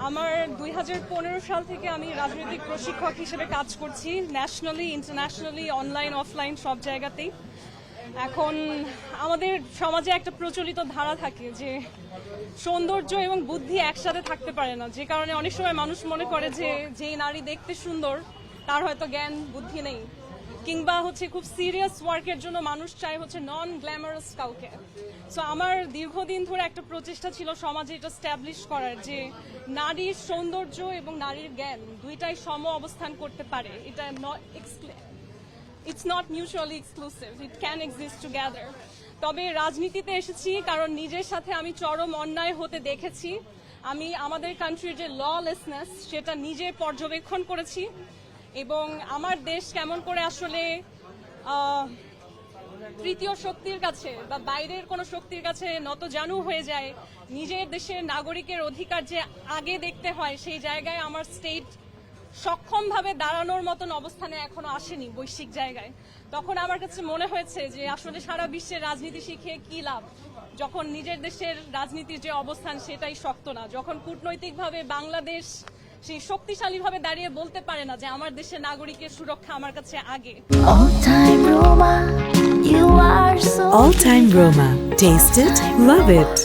আমার 2015 সাল থেকে আমি রাজনৈতিক প্রশিক্ষক হিসেবে কাজ করছি, ন্যাশনালি, ইন্টারন্যাশনালি, অনলাইন অফলাইন সব জায়গাতেই। এখন আমাদের সমাজে একটা প্রচলিত ধারা থাকে যে সৌন্দর্য এবং বুদ্ধি একসাথে থাকতে পারে না, যে কারণে অনেক সময় মানুষ মনে করে যে যেই নারী দেখতে সুন্দর তার হয়তো জ্ঞান বুদ্ধি নেই, কিংবা হচ্ছে খুব সিরিয়াস ওয়ার্কের জন্য মানুষ চায় হচ্ছে নন গ্ল্যামারাস কাউকে। সো আমার দীর্ঘদিন ধরে একটা প্রচেষ্টা ছিল সমাজে এটা স্ট্যাবলিশ করার যে নারীর সৌন্দর্য এবং নারীর জ্ঞান দুইটাই সম অবস্থান করতে পারে। এটা it's not mutually exclusive, it can exist together. তবে রাজনীতিতে এসেছি কারণ নিজের সাথে আমি চরম অন্যায় হতে দেখেছি। আমি আমাদের কান্ট্রির যে ললেসনেস সেটা নিজে পর্যবেক্ষণ করেছি এবং আমার দেশ কেমন করে আসলে তৃতীয় শক্তির কাছে বা বাইরের কোনো শক্তির কাছে নতজানু হয়ে যায়। নিজের দেশের নাগরিকের অধিকার যে আগে দেখতে হয়, সেই জায়গায় আমার স্টেট সক্ষমভাবে দাঁড়ানোর মতন অবস্থানে এখনো আসেনি বৈশ্বিক জায়গায়। তখন আমার কাছে মনে হয়েছে যে আসলে সারা বিশ্বের রাজনীতি শিখে কি লাভ, যখন নিজের দেশের রাজনীতির যে অবস্থান সেটাই শক্ত না, যখন কূটনৈতিকভাবে বাংলাদেশ সেই শক্তিশালীভাবে দাঁড়িয়ে বলতে পারে না যে আমার দেশের নাগরিকের সুরক্ষা আমার কাছে আগে। All time Roma. Taste it, love it.